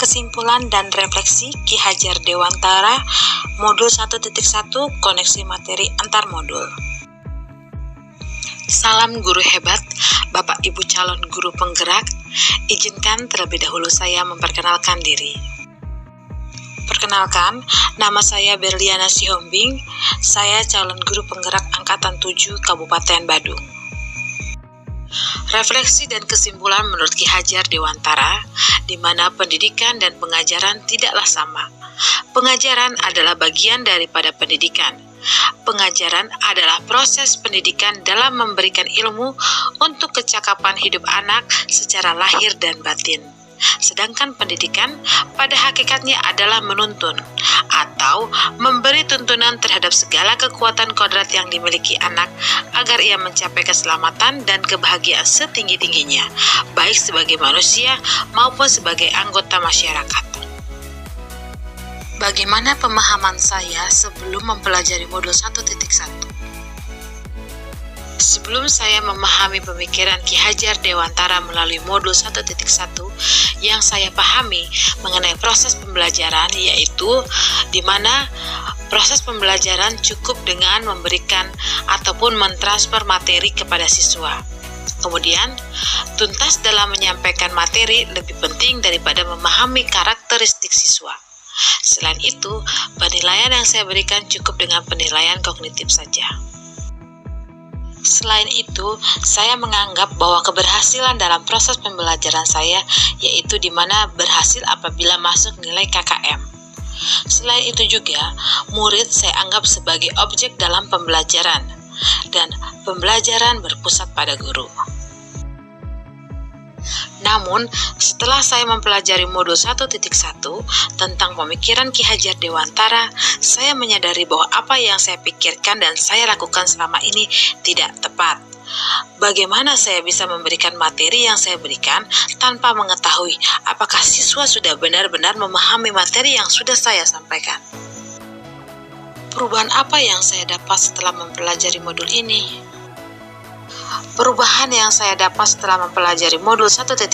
kesimpulan dan refleksi Ki Hajar Dewantara, Modul 1.1 Koneksi Materi Antar Modul. Salam guru hebat, Bapak Ibu calon guru penggerak. Izinkan terlebih dahulu saya memperkenalkan diri. Perkenalkan, nama saya Berliana Sihombing. Saya calon guru penggerak Angkatan 7 Kabupaten Badung. Refleksi dan kesimpulan menurut Ki Hajar Dewantara, di mana pendidikan dan pengajaran tidaklah sama. Pengajaran adalah bagian daripada pendidikan. Pengajaran adalah proses pendidikan dalam memberikan ilmu untuk kecakapan hidup anak secara lahir dan batin. Sedangkan pendidikan pada hakikatnya adalah menuntun atau memberi tuntunan terhadap segala kekuatan kodrat yang dimiliki anak agar ia mencapai keselamatan dan kebahagiaan setinggi-tingginya, baik sebagai manusia maupun sebagai anggota masyarakat. Bagaimana pemahaman saya sebelum mempelajari modul 1.1? Sebelum saya memahami pemikiran Ki Hajar Dewantara melalui modul 1.1, yang saya pahami mengenai proses pembelajaran yaitu di mana proses pembelajaran cukup dengan memberikan ataupun mentransfer materi kepada siswa. Kemudian, tuntas dalam menyampaikan materi lebih penting daripada memahami karakteristik siswa. Selain itu, penilaian yang saya berikan cukup dengan penilaian kognitif saja. Selain itu, saya menganggap bahwa keberhasilan dalam proses pembelajaran saya yaitu di mana berhasil apabila masuk nilai KKM. Selain itu juga, murid saya anggap sebagai objek dalam pembelajaran, dan pembelajaran berpusat pada guru. Namun, setelah saya mempelajari modul 1.1 tentang pemikiran Ki Hajar Dewantara, saya menyadari bahwa apa yang saya pikirkan dan saya lakukan selama ini tidak tepat. Bagaimana saya bisa memberikan materi yang saya berikan tanpa mengetahui apakah siswa sudah benar-benar memahami materi yang sudah saya sampaikan? Perubahan apa yang saya dapat setelah mempelajari modul ini? Perubahan yang saya dapat setelah mempelajari modul 1.1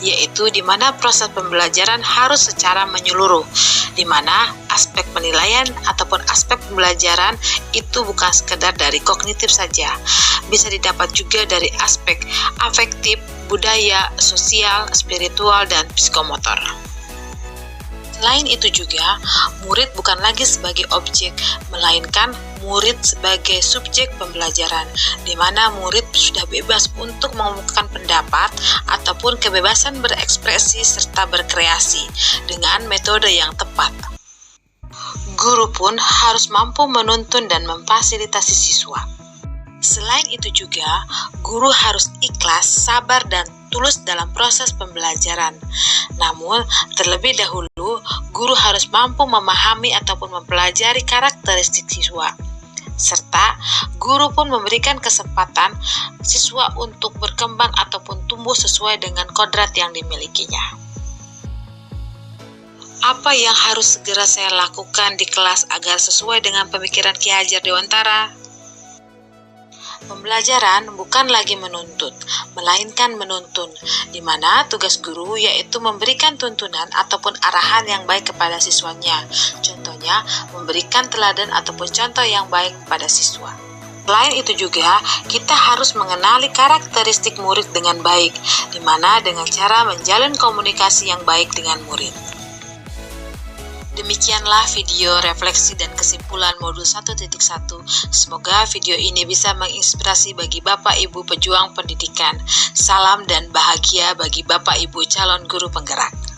yaitu di mana proses pembelajaran harus secara menyeluruh, di mana aspek penilaian ataupun aspek pembelajaran itu bukan sekedar dari kognitif saja, bisa didapat juga dari aspek afektif, budaya, sosial, spiritual, dan psikomotor. Selain itu juga, murid bukan lagi sebagai objek, melainkan murid sebagai subjek pembelajaran, di mana murid sudah bebas untuk mengemukakan pendapat ataupun kebebasan berekspresi serta berkreasi dengan metode yang tepat. Guru pun harus mampu menuntun dan memfasilitasi siswa. Selain itu juga, guru harus ikhlas, sabar, dan tulus dalam proses pembelajaran. Namun, terlebih dahulu, guru harus mampu memahami ataupun mempelajari karakteristik siswa. Serta, guru pun memberikan kesempatan siswa untuk berkembang ataupun tumbuh sesuai dengan kodrat yang dimilikinya. Apa yang harus segera saya lakukan di kelas agar sesuai dengan pemikiran Ki Hajar Dewantara? Pembelajaran bukan lagi menuntut, melainkan menuntun, di mana tugas guru yaitu memberikan tuntunan ataupun arahan yang baik kepada siswanya. Contohnya, memberikan teladan ataupun contoh yang baik kepada siswa. Selain itu juga, kita harus mengenali karakteristik murid dengan baik, di mana dengan cara menjalin komunikasi yang baik dengan murid. Demikianlah video refleksi dan kesimpulan modul 1.1. Semoga video ini bisa menginspirasi bagi Bapak Ibu pejuang pendidikan. Salam dan bahagia bagi Bapak Ibu calon guru penggerak.